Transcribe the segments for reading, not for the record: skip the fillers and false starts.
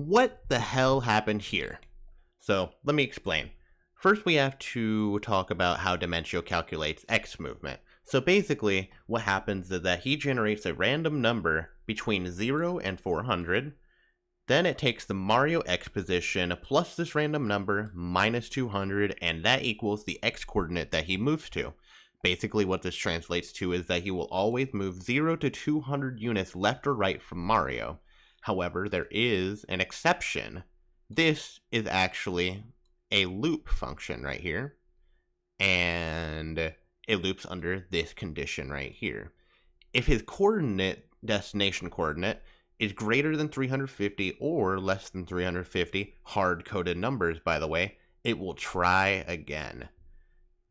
what the hell happened here? So let me explain. First, we have to talk about how Dimentio calculates X movement. So basically, what happens is that he generates a random number between 0 and 400. Then it takes the Mario X position plus this random number minus 200, and that equals the X coordinate that he moves to. Basically, what this translates to is that he will always move 0 to 200 units left or right from Mario. However, there is an exception. This is actually a loop function right here, and it loops under this condition right here. If his destination coordinate, is greater than 350 or less than 350, hard-coded numbers by the way, it will try again.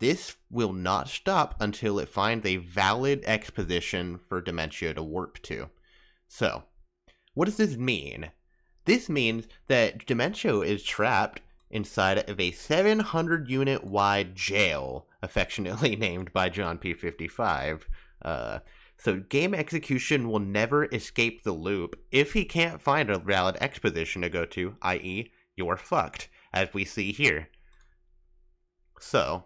This will not stop until it finds a valid X position for Dimentio to warp to. So, what does this mean? This means that Dimentio is trapped inside of a 700 unit wide jail, affectionately named by John P55. So game execution will never escape the loop if he can't find a valid X position to go to, i.e. you're fucked, as we see here. So,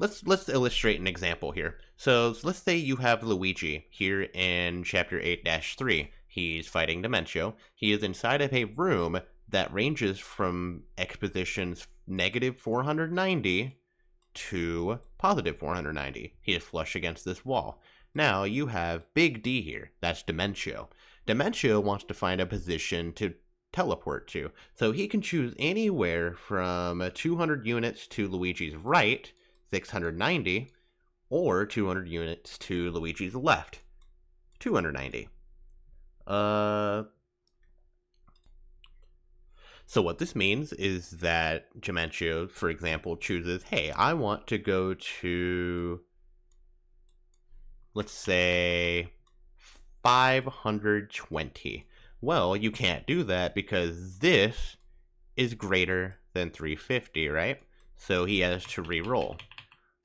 let's illustrate an example here. So let's say you have Luigi here in Chapter 8-3. He's fighting Dimentio. He is inside of a room that ranges from X positions negative 490 to positive 490. He is flush against this wall. Now you have Big D here. That's Dimentio. Dimentio wants to find a position to teleport to. So he can choose anywhere from 200 units to Luigi's right, 690, or 200 units to Luigi's left, 290. So what this means is that Dimentio, for example, chooses, hey, I want to go to, let's say, 520. Well, you can't do that because this is greater than 350, right? So he has to re-roll.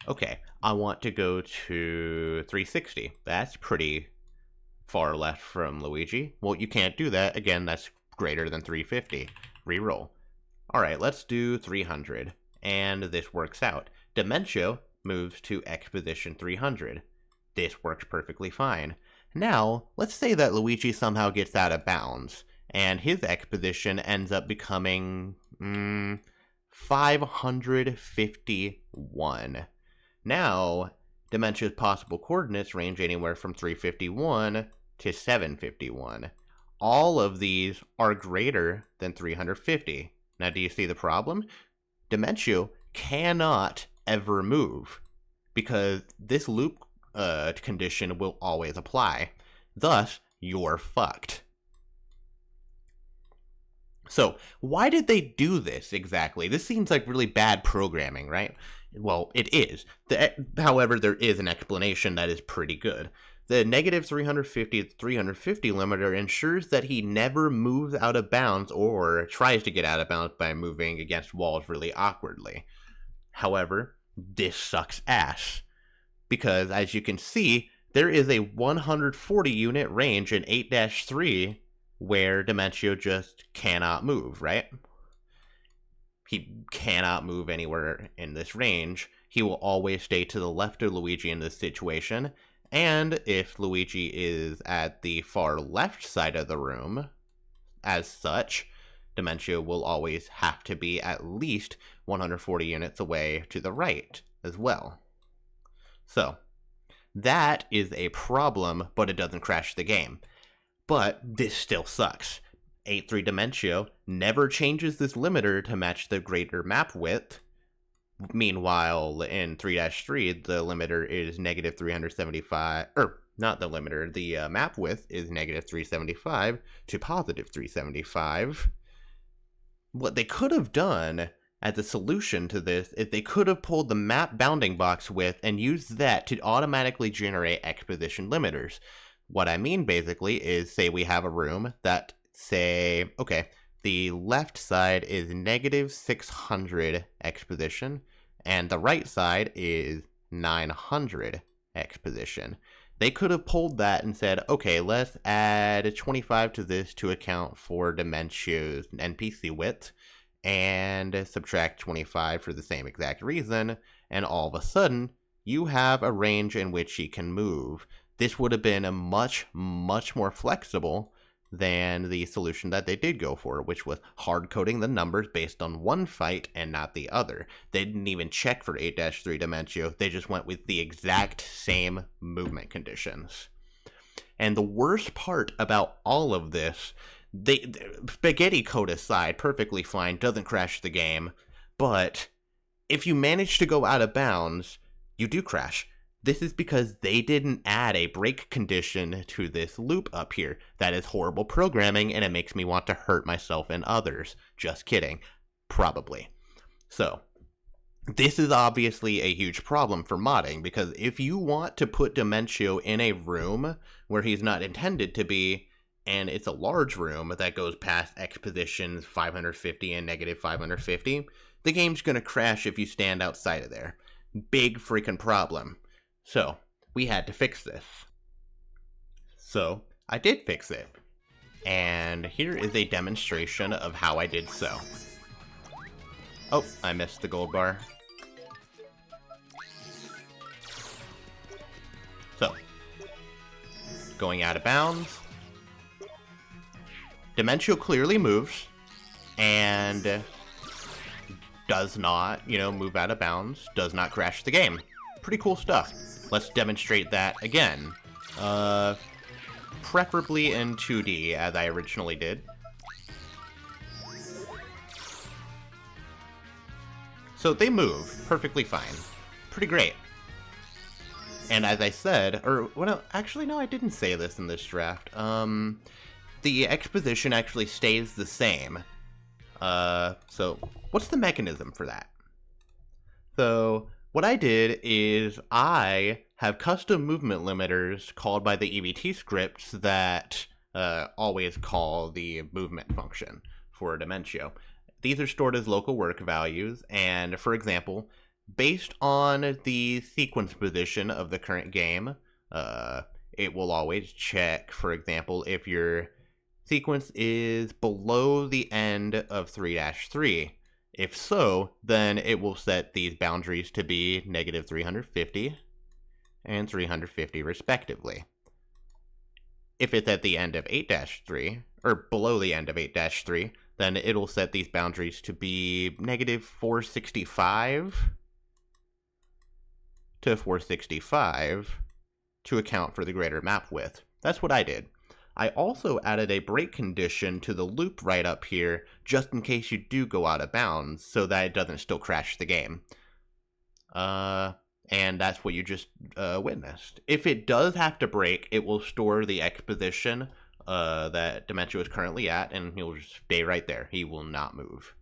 Okay, I want to go to 360. That's pretty far left from Luigi. Well, you can't do that. Again, that's greater than 350. Reroll. Alright, let's do 300. And this works out. Dimentio moves to X position 300. This works perfectly fine. Now, let's say that Luigi somehow gets out of bounds, and his X position ends up becoming 551. Now, Dimentio's possible coordinates range anywhere from 351 to 751. All of these are greater than 350. Now, do you see the problem? Dimentio cannot ever move, because this loop condition will always apply. Thus, you're fucked. So, why did they do this exactly? This seems like really bad programming, right? Well, it is. However, there is an explanation that is pretty good. The negative 350 to 350 limiter ensures that he never moves out of bounds or tries to get out of bounds by moving against walls really awkwardly. However, this sucks ass, because as you can see, there is a 140 unit range in 8-3 where Dimentio just cannot move, right? He cannot move anywhere in this range. He will always stay to the left of Luigi in this situation, and if Luigi is at the far left side of the room, as such, Dimentio will always have to be at least 140 units away to the right as well. So, that is a problem, but it doesn't crash the game. But this still sucks. 8-3 Dimentio never changes this limiter to match the greater map width. Meanwhile, in 3-3, the limiter is negative 375, or not the limiter, the map width is negative 375 to positive 375. What they could have done as a solution to this is they could have pulled the map bounding box width and used that to automatically generate X position limiters. What I mean basically is, say we have a room that, say, okay, the left side is negative 600 X position, and the right side is 900 X position. They could have pulled that and said, okay, let's add 25 to this to account for Dimentio's NPC width, and subtract 25 for the same exact reason, and all of a sudden, you have a range in which he can move. This would have been a much more flexible than the solution that they did go for, which was hard-coding the numbers based on one fight and not the other. They didn't even check for 8-3 Dimentio, they just went with the exact same movement conditions. And the worst part about all of this, spaghetti code aside, perfectly fine, doesn't crash the game, but if you manage to go out of bounds, you do crash. This is because they didn't add a break condition to this loop up here. That is horrible programming, and it makes me want to hurt myself and others. Just kidding. Probably. So, this is obviously a huge problem for modding, because if you want to put Dimentio in a room where he's not intended to be, and it's a large room that goes past X positions 550 and negative 550, the game's gonna crash if you stand outside of there. Big freaking problem. So, we had to fix this. So, I did fix it. And here is a demonstration of how I did so. Oh, I missed the gold bar. So, going out of bounds. Dimentio clearly moves, and does not, move out of bounds, does not crash the game. Pretty cool stuff. Let's demonstrate that again. Preferably in 2D, as I originally did. So they move perfectly fine. Pretty great. And as I said, actually no, I didn't say this in this draft. The exposition actually stays the same. So what's the mechanism for that? So what I did is I have custom movement limiters called by the EBT scripts that always call the movement function for Dimentio. These are stored as local work values, and for example, based on the sequence position of the current game, it will always check, for example, if your sequence is below the end of 3-3. If so, then it will set these boundaries to be negative 350 and 350 respectively. If it's at the end of 8-3, or below the end of 8-3, then it'll set these boundaries to be negative 465 to 465 to account for the greater map width. That's what I did. I also added a break condition to the loop right up here, just in case you do go out of bounds, so that it doesn't still crash the game. And that's what you just witnessed. If it does have to break, it will store the exposition that Dimentio is currently at, and he'll just stay right there. He will not move.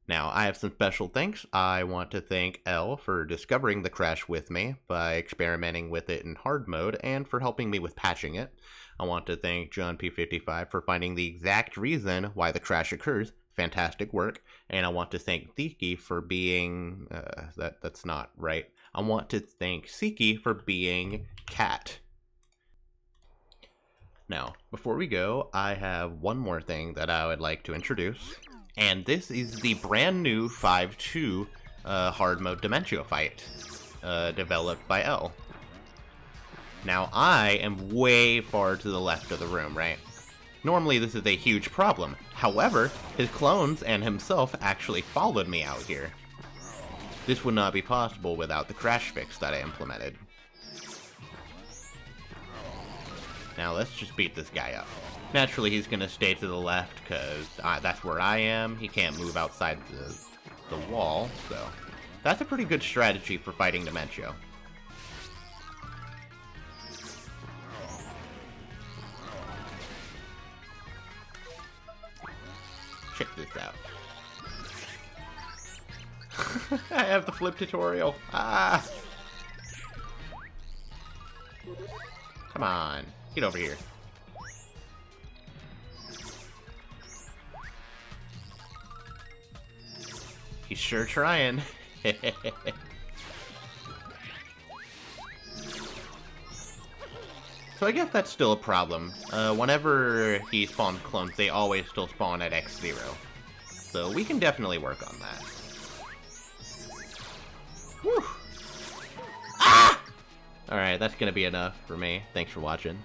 Now, I have some special thanks. I want to thank Elle for discovering the crash with me by experimenting with it in hard mode and for helping me with patching it. I want to thank John P55 for finding the exact reason why the crash occurs. Fantastic work. And I want to thank Thiki for being... that's not right. I want to thank Siki for being Cat. Now, before we go, I have one more thing that I would like to introduce. And this is the brand new 5-2 hard mode Dimentio fight, developed by Elle. Now, I am way far to the left of the room, right? Normally, this is a huge problem. However, his clones and himself actually followed me out here. This would not be possible without the crash fix that I implemented. Now, let's just beat this guy up. Naturally, he's going to stay to the left, because that's where I am. He can't move outside the wall, so... That's a pretty good strategy for fighting Dimentio. Check this out. I have the flip tutorial. Ah! Come on. Get over here. He's sure trying. So I guess that's still a problem. Whenever he spawns clones, they always still spawn at X0. So we can definitely work on that. Whew. Ah! Alright, that's gonna be enough for me. Thanks for watching.